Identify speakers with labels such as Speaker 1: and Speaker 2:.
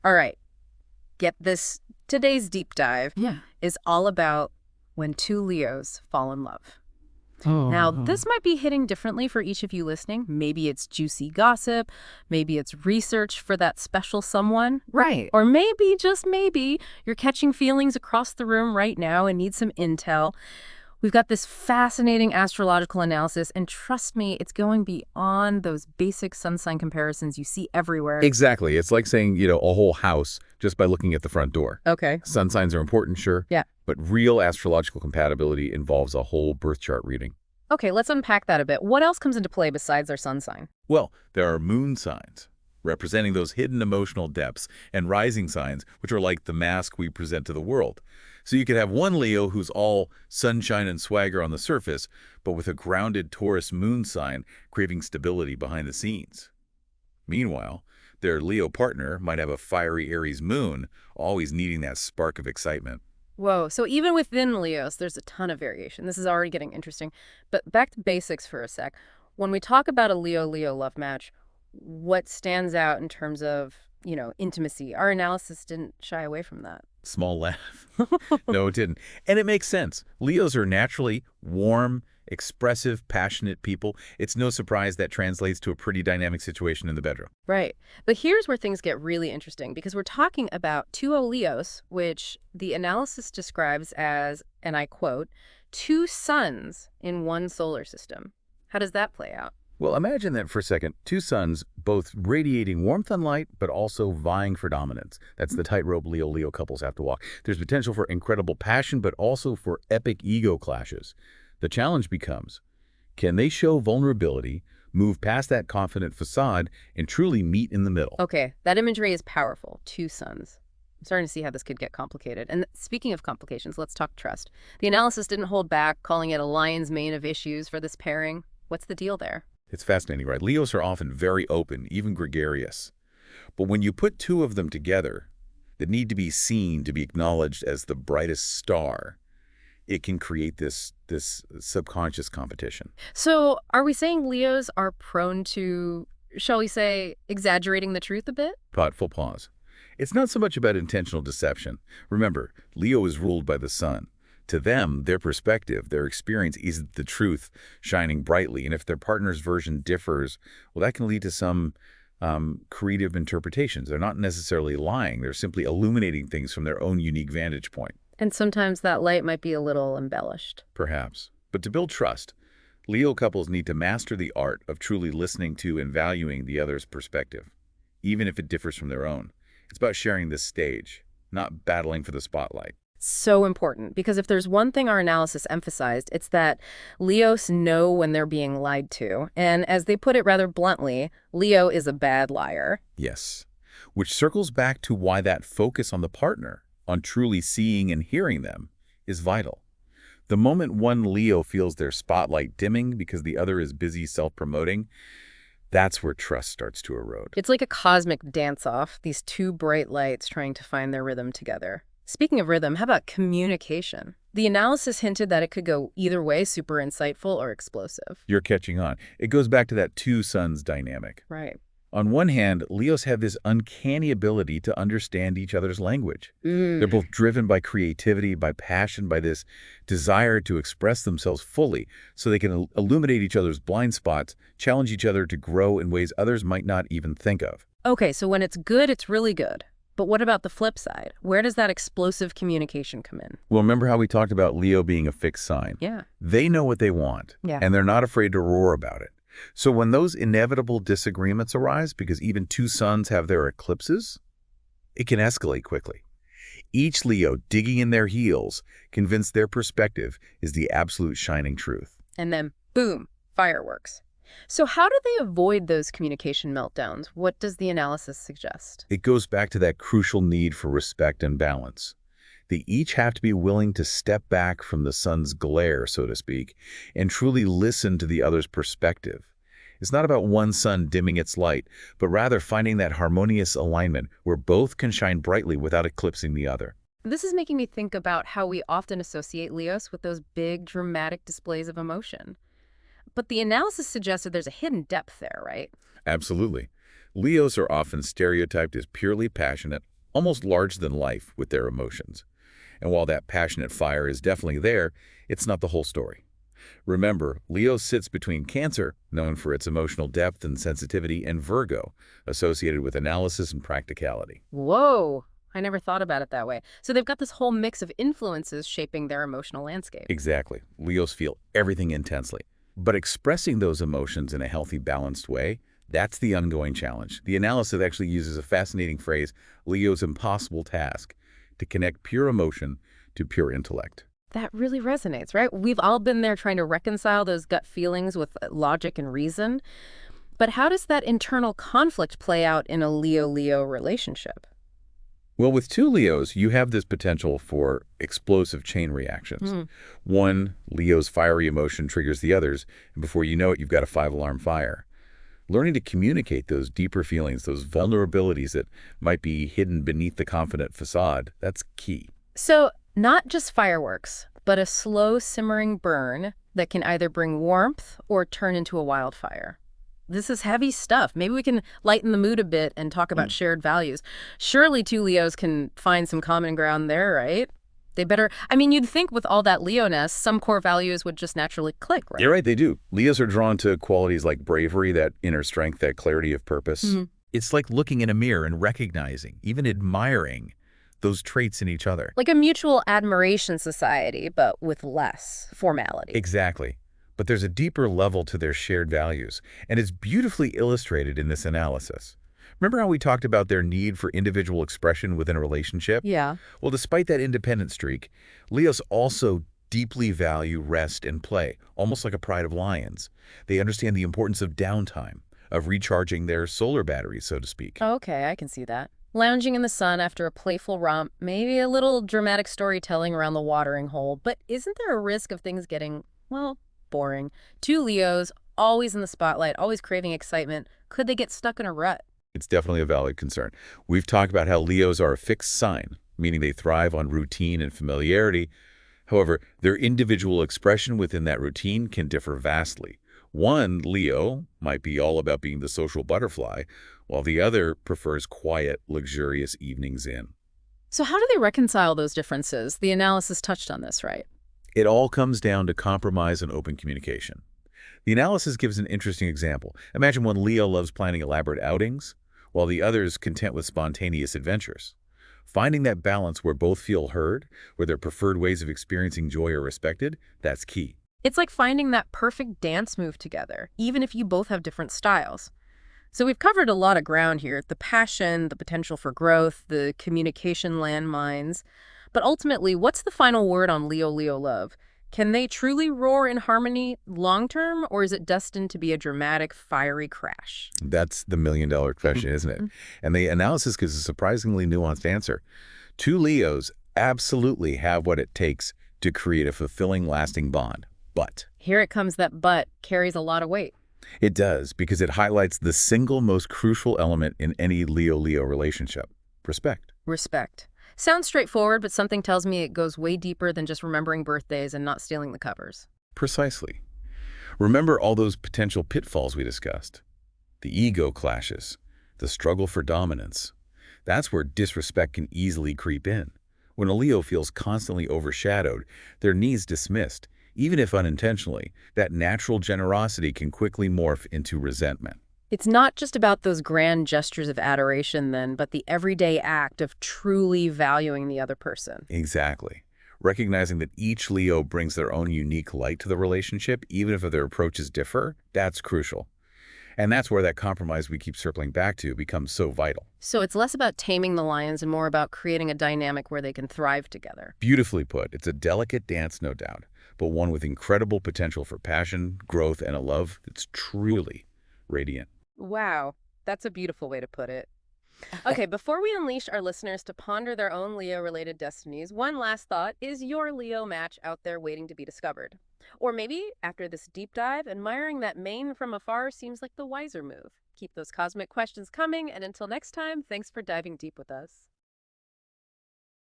Speaker 1: All right, get this. Today's deep dive
Speaker 2: Yeah.
Speaker 1: is all about when two Leos fall in love. Now,
Speaker 2: Oh.
Speaker 1: this might be hitting differently for each of you listening. Maybe it's juicy gossip, maybe it's research for that special someone,
Speaker 2: Right.
Speaker 1: or maybe, just maybe, you're catching feelings across the room right now and need some intel. We've got this fascinating astrological analysis, and trust me, it's going beyond those basic sun sign comparisons you see everywhere.
Speaker 3: Exactly. It's like saying, a whole house just by looking at the front door.
Speaker 1: Okay.
Speaker 3: Sun signs are important, sure.
Speaker 1: Yeah.
Speaker 3: But real astrological compatibility involves a whole birth chart reading.
Speaker 1: Okay, let's unpack that a bit. What else comes into play besides our sun sign?
Speaker 3: Well, there are moon signs, representing those hidden emotional depths, and rising signs, which are like the mask we present to the world. So you could have one Leo who's all sunshine and swagger on the surface, but with a grounded Taurus moon sign craving stability behind the scenes. Meanwhile, their Leo partner might have a fiery Aries moon, always needing that spark of excitement.
Speaker 1: Whoa, so even within Leos, there's a ton of variation. This is already getting interesting. But back to basics for a sec. When we talk about a Leo-Leo love match, what stands out in terms of, intimacy? Our analysis didn't shy away from that.
Speaker 3: Small laugh. No, it didn't. And it makes sense. Leos are naturally warm, expressive, passionate people. It's no surprise that translates to a pretty dynamic situation in the bedroom.
Speaker 1: Right. But here's where things get really interesting, because we're talking about two Leos, which the analysis describes as, and I quote, two suns in one solar system. How does that play out?
Speaker 3: Well, imagine that for a second. Two suns, both radiating warmth and light, but also vying for dominance. That's the tightrope Leo-Leo couples have to walk. There's potential for incredible passion, but also for epic ego clashes. The challenge becomes, can they show vulnerability, move past that confident facade, and truly meet in the middle?
Speaker 1: Okay, that imagery is powerful. Two suns. I'm starting to see how this could get complicated. And speaking of complications, let's talk trust. The analysis didn't hold back, calling it a lion's mane of issues for this pairing. What's the deal there?
Speaker 3: It's fascinating, right? Leos are often very open, even gregarious. But when you put two of them together that need to be seen to be acknowledged as the brightest star, it can create this subconscious competition.
Speaker 1: So are we saying Leos are prone to, shall we say, exaggerating the truth a bit?
Speaker 3: Thoughtful pause. It's not so much about intentional deception. Remember, Leo is ruled by the sun. To them, their perspective, their experience isn't the truth shining brightly. And if their partner's version differs, well, that can lead to some creative interpretations. They're not necessarily lying. They're simply illuminating things from their own unique vantage point.
Speaker 1: And sometimes that light might be a little embellished.
Speaker 3: Perhaps. But to build trust, Leo couples need to master the art of truly listening to and valuing the other's perspective, even if it differs from their own. It's about sharing this stage, not battling for the spotlight.
Speaker 1: So important, because if there's one thing our analysis emphasized, it's that Leos know when they're being lied to. And as they put it rather bluntly, Leo is a bad liar.
Speaker 3: Yes, which circles back to why that focus on the partner, on truly seeing and hearing them, is vital. The moment one Leo feels their spotlight dimming because the other is busy self-promoting, that's where trust starts to erode.
Speaker 1: It's like a cosmic dance-off, these two bright lights trying to find their rhythm together. Speaking of rhythm, how about communication? The analysis hinted that it could go either way, super insightful or explosive.
Speaker 3: You're catching on. It goes back to that two suns dynamic.
Speaker 1: Right.
Speaker 3: On one hand, Leos have this uncanny ability to understand each other's language. They're both driven by creativity, by passion, by this desire to express themselves fully so they can illuminate each other's blind spots, challenge each other to grow in ways others might not even think of.
Speaker 1: Okay, so when it's good, it's really good. But what about the flip side? Where does that explosive communication come in?
Speaker 3: Well, remember how we talked about Leo being a fixed sign?
Speaker 1: Yeah.
Speaker 3: They know what they want, and they're not afraid to roar about it. So when those inevitable disagreements arise, because even two suns have their eclipses, it can escalate quickly. Each Leo digging in their heels, convinced their perspective is the absolute shining truth.
Speaker 1: And then, boom, fireworks. So how do they avoid those communication meltdowns? What does the analysis suggest?
Speaker 3: It goes back to that crucial need for respect and balance. They each have to be willing to step back from the sun's glare, so to speak, and truly listen to the other's perspective. It's not about one sun dimming its light, but rather finding that harmonious alignment where both can shine brightly without eclipsing the other.
Speaker 1: This is making me think about how we often associate Leos with those big, dramatic displays of emotion. But the analysis suggested there's a hidden depth there, right?
Speaker 3: Absolutely. Leos are often stereotyped as purely passionate, almost larger than life with their emotions. And while that passionate fire is definitely there, it's not the whole story. Remember, Leo sits between Cancer, known for its emotional depth and sensitivity, and Virgo, associated with analysis and practicality.
Speaker 1: Whoa, I never thought about it that way. So they've got this whole mix of influences shaping their emotional landscape.
Speaker 3: Exactly. Leos feel everything intensely. But expressing those emotions in a healthy, balanced way, that's the ongoing challenge. The analysis actually uses a fascinating phrase, Leo's impossible task, to connect pure emotion to pure intellect.
Speaker 1: That really resonates, right? We've all been there trying to reconcile those gut feelings with logic and reason. But how does that internal conflict play out in a Leo-Leo relationship?
Speaker 3: Well, with two Leos, you have this potential for explosive chain reactions.
Speaker 1: Hmm.
Speaker 3: One Leo's fiery emotion triggers the others, and before you know it, you've got a five-alarm fire. Learning to communicate those deeper feelings, those vulnerabilities that might be hidden beneath the confident facade, that's key.
Speaker 1: So not just fireworks, but a slow simmering burn that can either bring warmth or turn into a wildfire. This is heavy stuff. Maybe we can lighten the mood a bit and talk about shared values. Surely two Leos can find some common ground there, right? They better, I mean, you'd think with all that Leo-ness, some core values would just naturally click,
Speaker 3: You're
Speaker 1: right?
Speaker 3: right, they do. Leos are drawn to qualities like bravery, that inner strength, that clarity of purpose.
Speaker 1: Hmm.
Speaker 3: It's like looking in a mirror and recognizing, even admiring, those traits in each other.
Speaker 1: Like a mutual admiration society, but with less formality.
Speaker 3: Exactly. But there's a deeper level to their shared values, and it's beautifully illustrated in this analysis. Remember how we talked about their need for individual expression within a relationship?
Speaker 1: Yeah.
Speaker 3: Well, despite that independent streak, Leos also deeply value rest and play, almost like a pride of lions. They understand the importance of downtime, of recharging their solar batteries, so to speak.
Speaker 1: Okay, I can see that. Lounging in the sun after a playful romp, maybe a little dramatic storytelling around the watering hole, but isn't there a risk of things getting, well, boring? Two Leos, always in the spotlight, always craving excitement. Could they get stuck in a rut?
Speaker 3: It's definitely a valid concern. We've talked about how Leos are a fixed sign, meaning they thrive on routine and familiarity. However, their individual expression within that routine can differ vastly. One, Leo, might be all about being the social butterfly, while the other prefers quiet, luxurious evenings in.
Speaker 1: So how do they reconcile those differences? The analysis touched on this, right?
Speaker 3: It all comes down to compromise and open communication. The analysis gives an interesting example. Imagine one Leo loves planning elaborate outings, while the other is content with spontaneous adventures. Finding that balance where both feel heard, where their preferred ways of experiencing joy are respected, that's key.
Speaker 1: It's like finding that perfect dance move together, even if you both have different styles. So we've covered a lot of ground here, the passion, the potential for growth, the communication landmines. But ultimately, what's the final word on Leo-Leo love? Can they truly roar in harmony long term, or is it destined to be a dramatic, fiery crash?
Speaker 3: That's the million-dollar question, isn't it? And the analysis gives a surprisingly nuanced answer. Two Leos absolutely have what it takes to create a fulfilling, lasting bond. But
Speaker 1: Here it comes, that but carries a lot of weight.
Speaker 3: it does, because it highlights the single most crucial element in any Leo-Leo relationship: respect.
Speaker 1: Respect. Sounds straightforward, but something tells me it goes way deeper than just remembering birthdays and not stealing the covers.
Speaker 3: Precisely. Remember all those potential pitfalls we discussed. The ego clashes, the struggle for dominance. That's where disrespect can easily creep in. When a Leo feels constantly overshadowed, their needs dismissed, even if unintentionally, that natural generosity can quickly morph into resentment.
Speaker 1: It's not just about those grand gestures of adoration then, but the everyday act of truly valuing the other person.
Speaker 3: Exactly. Recognizing that each Leo brings their own unique light to the relationship, even if their approaches differ, that's crucial. And that's where that compromise we keep circling back to becomes so vital.
Speaker 1: So it's less about taming the lions and more about creating a dynamic where they can thrive together.
Speaker 3: Beautifully put. It's a delicate dance, no doubt, but one with incredible potential for passion, growth, and a love that's truly radiant.
Speaker 1: Wow, that's a beautiful way to put it. Okay, before we unleash our listeners to ponder their own Leo-related destinies, one last thought: is your Leo match out there waiting to be discovered? Or maybe, after this deep dive, admiring that mane from afar seems like the wiser move. Keep those cosmic questions coming, and until next time, thanks for diving deep with us.